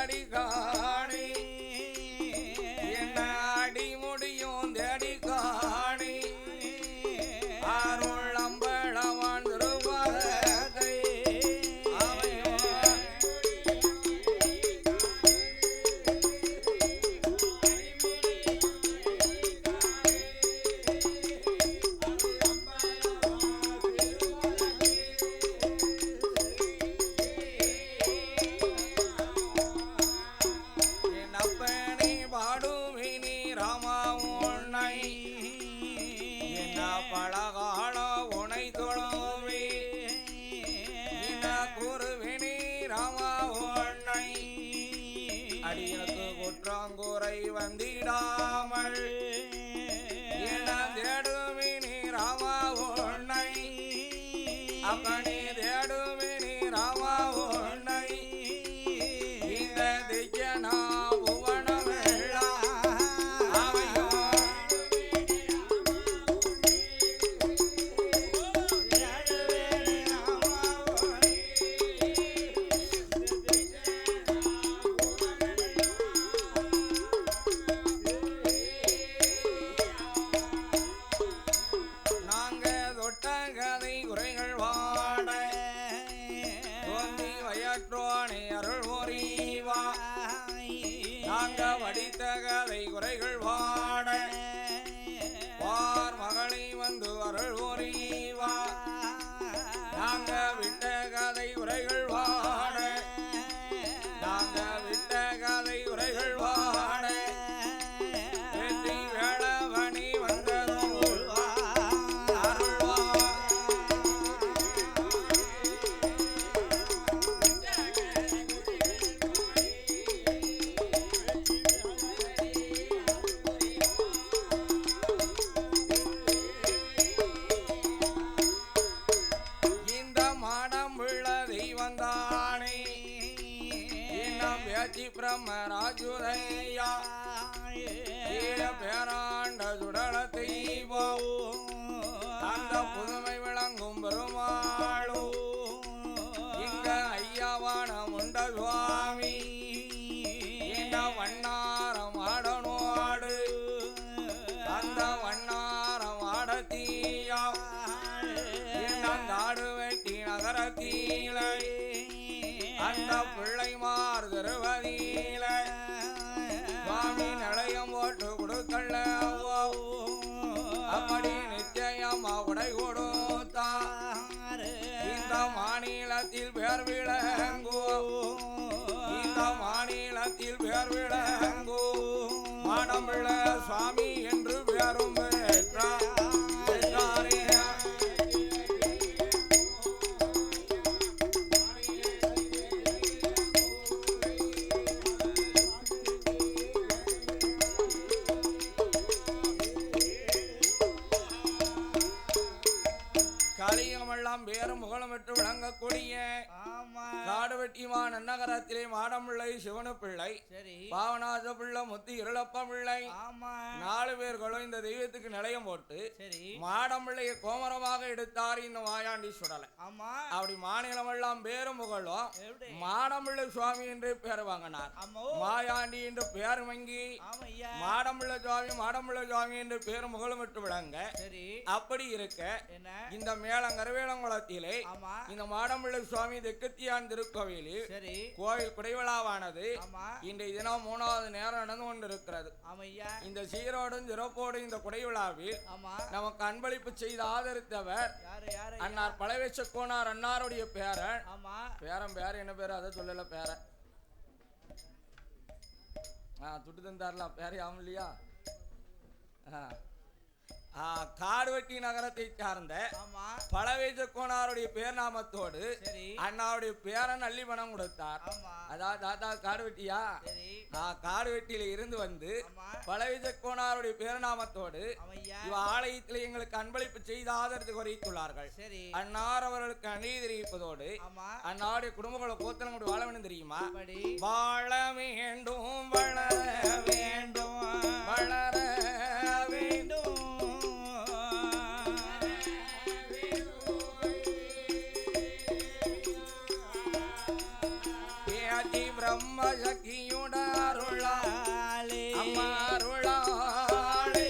தேடி காணி என்ன அடி முடியும் தேடி காணி அருள் அம்பளவான் திருப்பதை பழகால உனை தொழவே கூறுவினி ராமா உன்னை அடியனுக்கு குற்றங்குறை வந்திடாமல் என தேடுவினி ராமா உன்னை அப்பனே தேடுவினி ராமா உன்னை இந்த திக்கனா வடித்த கதை குறைகள் வாட வார் மகளை வந்து அருள் ஒரிவா நாங்க விட்ட கதை உரைகள் வாட நாங்க விட்ட கதை உரைகள் வாட வெற்றி வேளவணி வந்ததும் பிரம்மராஜுரையா பேராண்ட சுடல தெய்வம் அந்த புதுமை விளங்கும் பெருமாளோ இங்க ஐயாவான முண்ட சுவாமி இந்த வண்ணாரம் ஆடனோடு அந்த வண்ணாரம் ஆடத்தீயா இந்த ஆடு வெட்டி நகரத்தீலை அந்த பிள்ளைமார் திருவதியில சுவாமி நிலையம் போட்டு கொடுக்கல அப்படி நிச்சயமா உடை கொடுத்தார் இந்த மாநிலத்தில் பேர் விளங்கோ இந்த மாநிலத்தில் பேர் விளங்கோ மாடம்பிள்ள சுவாமி என்று பேரும் பெற்றார். கலியமெல்லாம் பேரும் முகலம் பெற்று விளங்கக்கூடிய காடுவெட்டிமா நன்னகரத்திலே மாடம்பிள்ளை சிவனு பிள்ளை பாவநாத பிள்ளை முத்து இருளப்ப பிள்ளை 4 பேர்களும் இந்த தெய்வத்துக்கு நிலையம் போட்டு மாடம்பிள்ளையை கோமரமாக எடுத்தார் இந்த மாயாண்டி சுடலை. அப்படி மாநிலம் எல்லாம் பேரும் முகலும் மாடம்பிள்ளை சுவாமி என்று பேர் வாங்கினார். மாயாண்டி என்று பேர் மங்கி மாடம்பிள்ளை சுவாமி என்று பேரும் முகலும் விட்டு விளங்க. அப்படி இருக்க இந்த மேலங்கரவேலங்குளத்திலே இந்த மாடம்பிள்ளை சுவாமி தெக்கத்தியான் திருக்கோவிலில் கோவில் குடைவிழாவானது இன்றைய தினம் 3வது நேரம் நடந்து கொண்டிருக்கிறது. இந்த சீரோடும் சிறப்போடு இந்த குடைவிழாவில் நமக்கு அன்பளிப்பு செய்து ஆதரித்தவர் அன்னார் பழவேச்ச கோனார் அன்னாருடைய பேரன். பேர் என்ன பேரு அதை சொல்லல. பேரன் துட்டு தந்தார்லாம் பேர் ஆகும் இல்லையா. காடுவெட்டி நகரத்தை சார்ந்த பழவேஜ கோனாருடைய பேர் நாமத்தோடு அண்ணாவுடைய பேரன் அள்ளி பணம் கொடுத்தார். அதாவது தாத்தா காடுவெட்டியா காடுவெட்டியில இருந்து வந்து பழவேஜ கோனாருடைய பேரநாமத்தோடு இவ ஆலயத்தில் எங்களுக்கு அன்பளிப்பு செய்து ஆதரவு குறைத்துள்ளார்கள். அன்னார் அவர்களுக்கு அநீதி தெரிவிப்பதோடு அன்னாருடைய குடும்பங்களை கோத்தலங்களுடைய வாழ வேண்டும் தெரியுமா. வாழ வேண்டும் வளர வேண்டும் வளர வேண்டும் பிரம்ம சக்தி சுவாமியோட அருளாளே அம்மா அருளாளே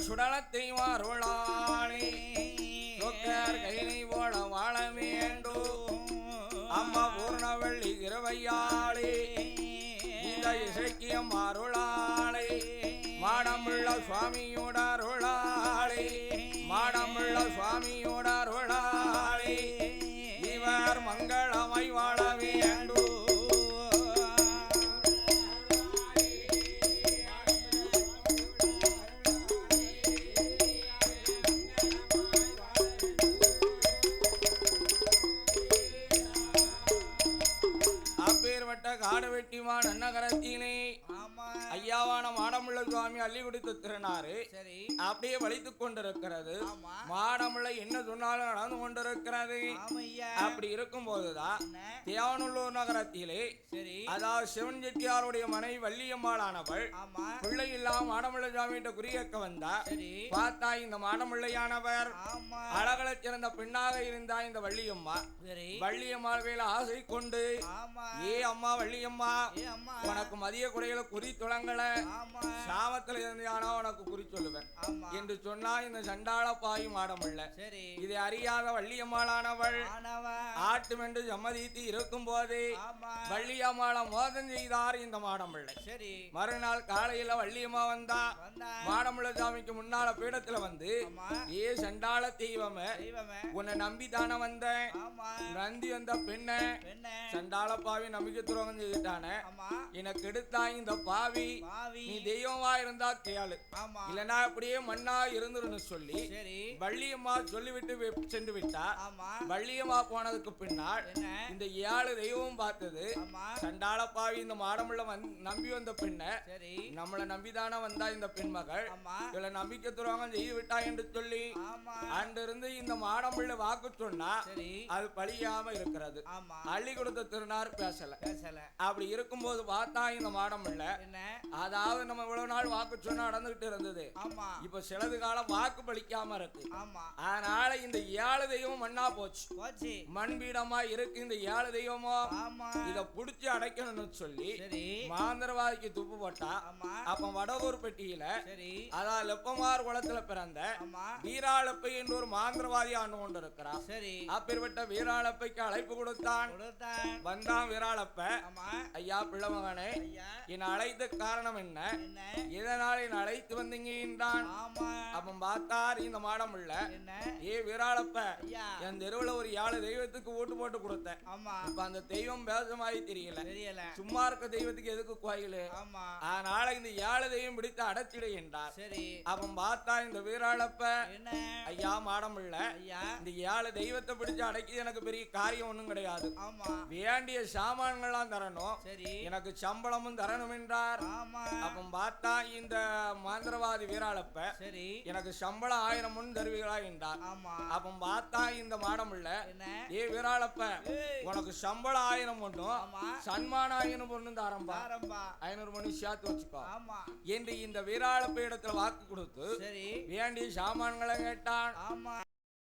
சுடலத்தை அருளாளே சொக்கர் கைலை போல வாழ வேண்டும் அம்மா பூர்ணவள்ளி இரவையாளே இந்த இசைக்கியம் அருளாளே மாடமுள்ள சுவாமியோட அருளாளே மாடமுள்ள சுவாமியோட அருளாளே இவர் மங்களமாய் வாழ வேண்டும் காடு வெட்டிமான் அன்னகரத்திலே ஐயாவான மாடமுள்ள சுவாமி அள்ளி கொடுத்து திருநாரு அப்படியே வலித்துக் கொண்டிருக்கிறது. மாடமுள்ள என்ன சொன்னாலும் நடந்து கொண்டிருக்கிறது. அப்படி இருக்கும் போதுதான் தேவனுள்ளூர் நகரத்திலே அதாவது சிவன் செட்டியாருடைய மனைவி வள்ளியம்மாளானவள் பிள்ளை இல்லாம மாடமுள்ள சுவாமி குறியக்க வந்தா. பார்த்தா இந்த மாடமுள்ளையானவர் அழகல சிறந்த பெண்ணாக இருந்தா இந்த வள்ளியம்மா. வள்ளியம்மாள் வேலை ஆசை கொண்டு ஏ அம்மா வள்ளியம்மா உனக்கு மதிய குறையில குறி துளங்கல சாமத்துல இருந்தானா உனக்கு குறி சொல்லுவேன் என்று சொன்னா இந்த சண்டாள பாய் மாடமுள்ள இதை அறியாத வள்ளியம்மாளானவள் ஆட்டும் என்று சம்மதித்து இருக்கும் போது வள்ளியம்மாள மோதம் செய்தார் இந்த மாடமுள்ள. மறுநாள் காலையில வள்ளியம்மா வந்தா மாடமுள்ள சாமிக்கு முன்னால பீடத்துல வந்து ஏ சண்டாள தெய்வமே உன்னை நம்பி தானே வந்தேன். நந்தி வந்த பெண்ண சண்டாள பாவி நம்பிக்கை துரோகம் செய்துட்டானே எனக்கு எடுத்தா இந்த பாவி நீ தெய்வமா இருந்தா கேளு இல்லனா அப்படியே மண்ணா இருந்துருன்னு சொல்லி வள்ளியம்மா சொல்லிவிட்டு சென்று விட்டா. வள்ளியம்மா போனதுக்கு பின்னால் இந்த 7 தெய்வம் பார்த்தது சண்டாள பாவி இந்த மாடமுள்ள நம்பி வந்த பெண்ண நம்மளை நம்பிதானே வந்தா இந்த பெண்மகள் இவளை நம்பிக்கை துரோகம் செய்து விட்டா என்று சொல்லி அன்றிருந்து இந்த மாடமுள்ள வாக்கு சொன்னா அது பழியாம இருக்கிறது. அள்ளி கொடுத்த திருநார் பேசல. அப்படி இருக்கும்போது பார்த்தா இந்த மாடமுள்ள அதாவது நம்ம இவ்வளவு நாள் வாக்கு சொன்னா நடந்துகிட்டு இருந்தது. இப்ப சிலது காலம் வாக்கு பலிக்காம இருக்கு. அதனால இந்த 7 தெய்வம் மண்ணா போச்சு. மண் பீடமா இருக்கு இந்த 7 தெய்வமும் இத புடிச்சு அடைக்கணும்னு சொல்லி மாந்திரவாதிக்கு துப்பு போட்டா. அப்ப வடகூர் பெட்டியில அதாவது லெப்பமார் குளத்துல பிறந்த வீராளப்பை என்று ஒரு மாந்திரவாதி ஆண்டு கொண்டு இருக்கிறார். அப்பேற்பட்ட வீராளப்பைக்கு அழைப்பு கொடுத்தான். வந்தான் வீராளப்ப. ஐயா பிள்ளைமகனே என்னை அழைத்த காரணம் என்ன இதனால் என்னை அழைத்து வந்தீங்க என்றான். அப்ப பார்த்தார் இந்த மாடமுள்ள ஏ வீராளப்ப என் தெருவுல ஒரு 7 தெய்வத்துக்கு ஓட்டு போட்டு கொடுத்தேன். இப்ப அந்த தெய்வம் பேசமாயி தெரியல சும்மா இருக்க தெய்வத்துக்கு எதுக்கு கோயிலு அதனால இந்த 7 தெய்வம் பிடித்து அடைச்சிடு என்றார். அப்ப பார்த்தா இந்த வீராளப்ப ஐயா மாடமுள்ள இந்த 7 தெய்வத்தை பிடிச்சு அடைக்கி எனக்கு பெரிய காரியம் ஒண்ணும் கிடையாது. வேண்டிய சாமான்கள்லாம் தரணும் எனக்கு சம்பளமும் தரணும் என்றார். அப்ப பார்த்தா இந்த மாந்திரவாதி வீராளப்ப எனக்கு சம்பளம் 1000 முன் தருவீங்களா என்றார். அப்ப பார்த்தா இந்த மாடமுள்ள ஏ வீராளப்ப உனக்கு சம்பளம் 1000 ஒன்றும் சன்மானம் 1000 ஒன்றும் தாரம்பா 500 மணி சேர்த்து வச்சுக்கோ என்று இந்த வீராளப்ப இடத்துல வாக்கு கொடுத்து வேண்டிய சாமான்களை கேட்டான்.